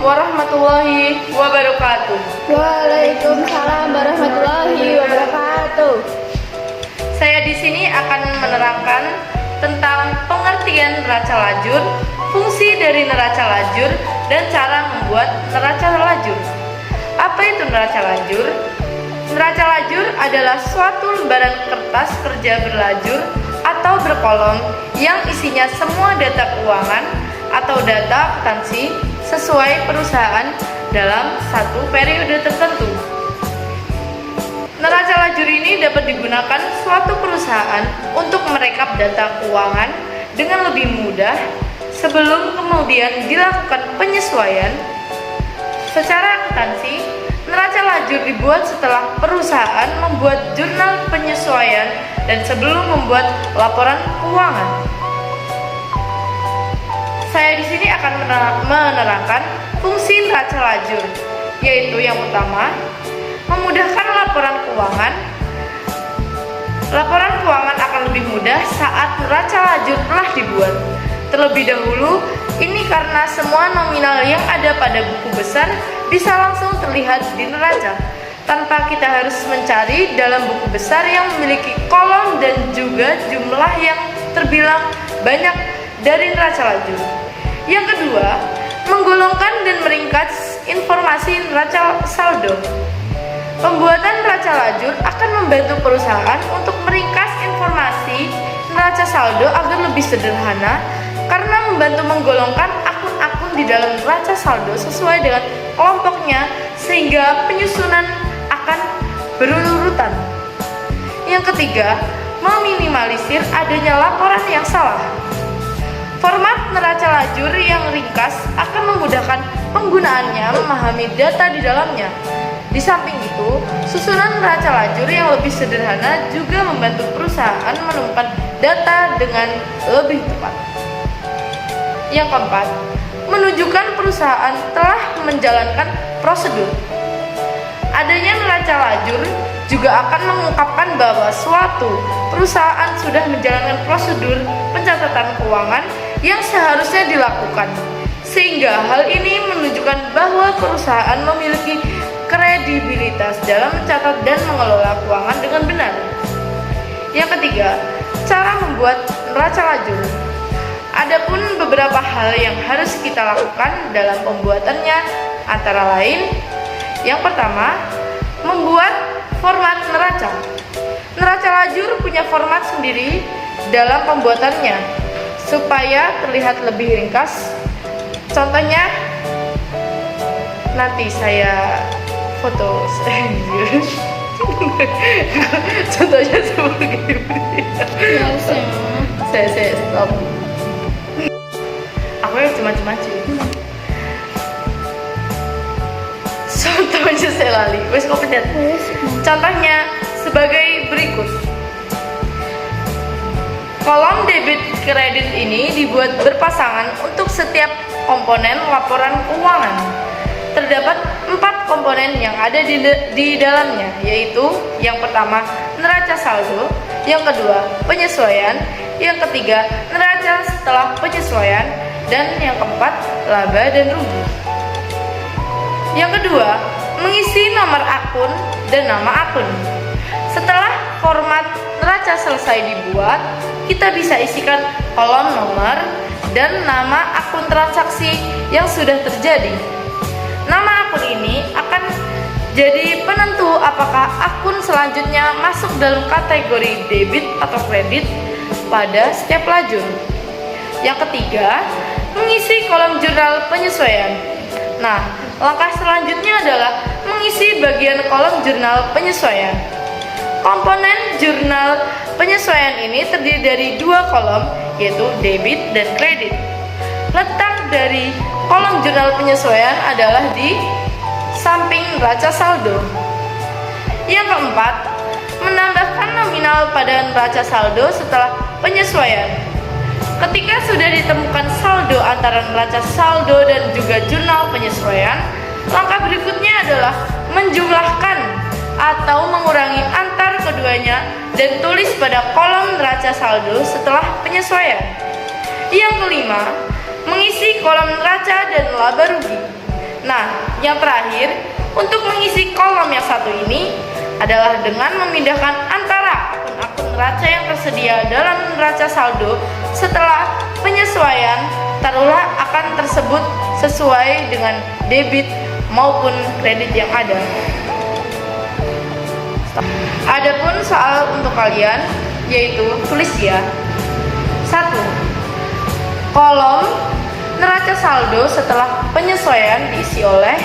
warahmatullahi wabarakatuh. Waalaikumsalam warahmatullahi wabarakatuh. Saya di sini akan menerangkan tentang pengertian neraca lajur, fungsi dari neraca lajur, dan cara membuat neraca lajur. Apa itu neraca lajur? Neraca lajur adalah suatu lembaran kertas kerja berlajur atau berkolom yang isinya semua data keuangan atau data akuntansi sesuai perusahaan dalam satu periode tertentu. Neraca lajur ini dapat digunakan suatu perusahaan untuk merekap data keuangan dengan lebih mudah sebelum kemudian dilakukan penyesuaian. Secara akuntansi, neraca lajur dibuat setelah perusahaan membuat jurnal penyesuaian dan sebelum membuat laporan keuangan. Saya di sini akan menerangkan fungsi neraca lajur, yaitu yang pertama, memudahkan laporan keuangan. Laporan keuangan akan lebih mudah saat neraca lajur telah dibuat. Terlebih dahulu, ini karena semua nominal yang ada pada buku besar bisa langsung terlihat di neraca, tanpa kita harus mencari dalam buku besar yang memiliki kolom dan juga jumlah yang terbilang banyak dari neraca lajur. Yang kedua, menggolongkan dan meringkas informasi neraca saldo. Pembuatan neraca lajur akan membantu perusahaan untuk meringkas informasi neraca saldo agar lebih sederhana karena membantu menggolongkan akun-akun di dalam neraca saldo sesuai dengan kelompoknya sehingga penyusunan akan berurutan. Yang ketiga, meminimalisir adanya laporan yang salah. Format neraca lajur yang ringkas akan memudahkan penggunaannya memahami data di dalamnya. Di samping itu, susunan neraca lajur yang lebih sederhana juga membantu perusahaan menemukan data dengan lebih tepat. Yang keempat, menunjukkan perusahaan telah menjalankan prosedur. Adanya neraca lajur juga akan mengungkapkan bahwa suatu perusahaan sudah menjalankan prosedur pencatatan keuangan yang seharusnya dilakukan, sehingga hal ini menunjukkan bahwa perusahaan memiliki kredibilitas dalam mencatat dan mengelola keuangan dengan benar. Yang ketiga, cara membuat neraca lajur. Adapun beberapa hal yang harus kita lakukan dalam pembuatannya, antara lain, yang pertama, membuat format neraca. Neraca lajur punya format sendiri dalam pembuatannya supaya terlihat lebih ringkas. Contohnya, nanti saya foto contohnya seperti ini. Saya stop. Aku yang macam-macam. Contohnya saya lali. Wes kok pencet. Contohnya sebagai berikut. Kolom debit kredit ini dibuat berpasangan untuk setiap komponen laporan keuangan. Terdapat 4 komponen yang ada di dalamnya, yaitu yang pertama neraca saldo, yang kedua penyesuaian, yang ketiga neraca setelah penyesuaian, dan yang keempat laba dan rugi. Yang kedua, mengisi nomor akun dan nama akun. Setelah format neraca selesai dibuat, kita bisa isikan kolom nomor dan nama akun transaksi yang sudah terjadi. Nama akun ini akan jadi penentu apakah akun selanjutnya masuk dalam kategori debit atau kredit pada setiap lajur. Yang ketiga, mengisi kolom jurnal penyesuaian. Nah, langkah selanjutnya adalah mengisi bagian kolom jurnal penyesuaian. Komponen jurnal penyesuaian ini terdiri dari 2 kolom, yaitu debit dan kredit. Letak dari kolom jurnal penyesuaian adalah di samping neraca saldo. Yang keempat, menambahkan nominal pada neraca saldo setelah penyesuaian. Ketika sudah ditemukan saldo antara neraca saldo dan juga jurnal penyesuaian, langkah berikutnya adalah menjumlahkan atau mengurangi antar keduanya dan tulis pada kolom neraca saldo setelah penyesuaian. Yang kelima, mengisi kolom neraca dan laba rugi. Nah, yang terakhir, untuk mengisi kolom yang satu ini adalah dengan memindahkan antara akun-akun neraca yang tersedia dalam neraca saldo setelah penyesuaian, taruhlah akan tersebut sesuai dengan debit maupun kredit yang ada. Adapun soal untuk kalian, yaitu tulis ya. 1. Kolom neraca saldo setelah penyesuaian diisi oleh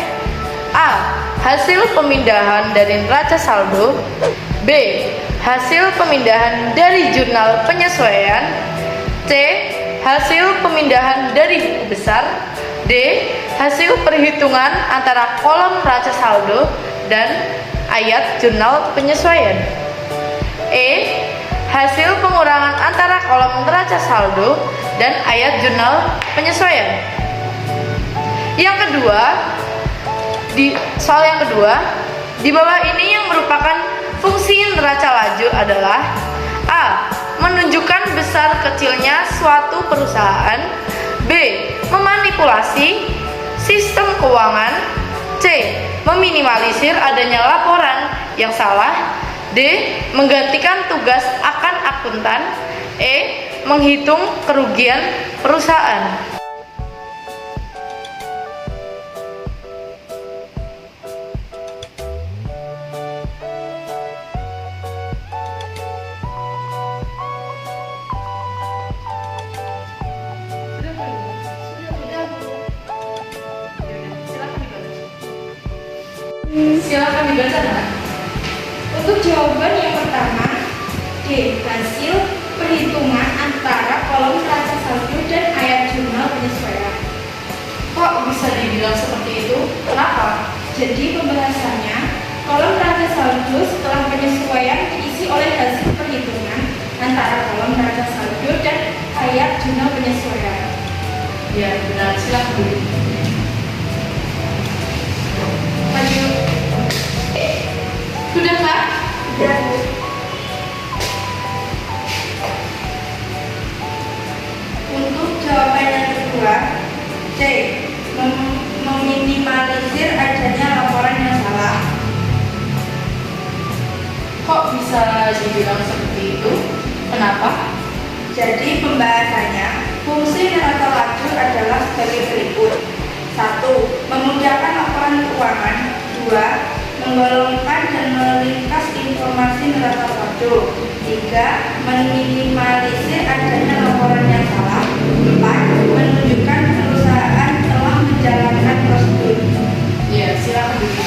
A. Hasil pemindahan dari neraca saldo, B. Hasil pemindahan dari jurnal penyesuaian, C. Hasil pemindahan dari buku besar, D. Hasil perhitungan antara kolom neraca saldo dan ayat jurnal penyesuaian, E. Hasil pengurangan antara kolom neraca saldo dan ayat jurnal penyesuaian. Yang kedua, soal yang kedua, di bawah ini yang merupakan fungsi neraca lajur adalah A. Menunjukkan besar kecilnya suatu perusahaan, B. Memanipulasi sistem keuangan, C. Meminimalisir adanya laporan yang salah, D. Menggantikan tugas akan akuntan, E. Menghitung kerugian perusahaan. Silakan dibaca, Nak. Untuk jawaban yang pertama, D. Hasil perhitungan antara kolom neraca saldo dan ayat jurnal penyesuaian. Kok bisa dibilang seperti itu? Kenapa? Jadi pembahasannya, kolom neraca saldo setelah penyesuaian diisi oleh hasil perhitungan antara kolom neraca saldo dan ayat jurnal penyesuaian. Ya, benar. Silakan. Maju. Sudah, Kak? Dan untuk jawaban yang kedua, C. Meminimalisir adanya laporan yang salah. Kok bisa dibilang seperti itu? Kenapa? Jadi pembahasannya, fungsi neraca lajur adalah sebagai berikut. 1. Memudahkan laporan keuangan. 2. Menggolongkan dan meringkas informasi neraca saldo. 3. Meminimalisir adanya laporan yang salah. 4. Menunjukkan perusahaan telah menjalankan prosedur. Ya, silakan dulu.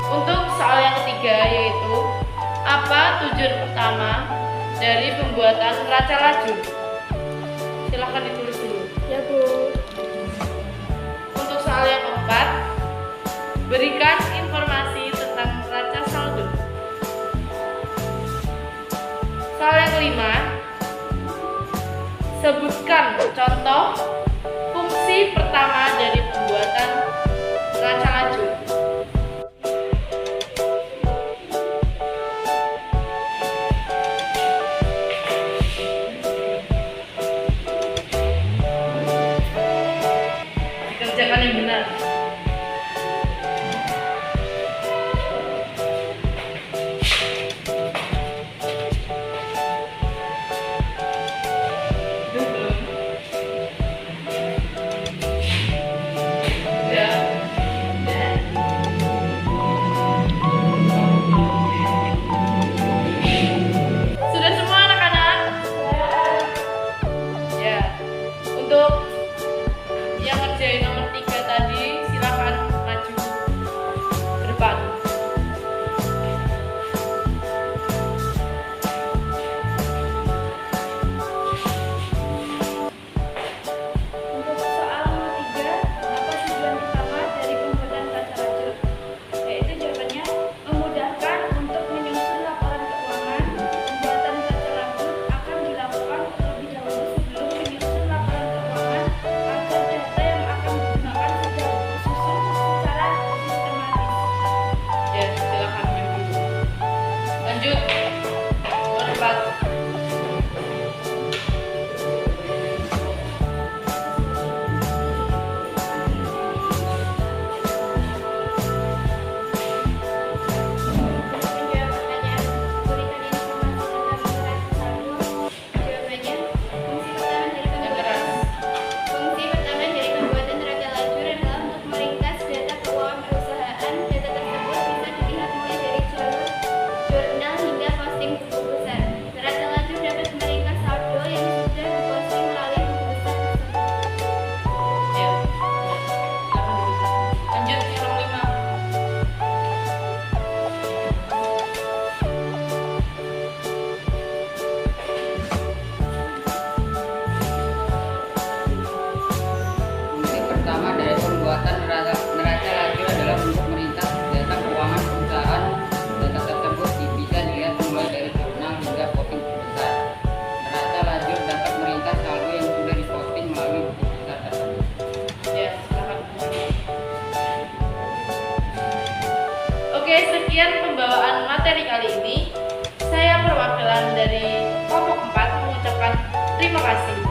Untuk soal yang ketiga, yaitu apa tujuan pertama dari pembuatan neraca lajur? Silakan ditulis dulu. Ya, Bu. Untuk soal yang keempat, berikan informasi tentang neraca saldo. Soal yang kelima, sebutkan contoh fungsi pertama dari pembuatan neraca lajur. Dikerjakan yang benar. Ya, Sekian pembawaan materi kali ini. Saya perwakilan dari kelompok 4 mengucapkan terima kasih.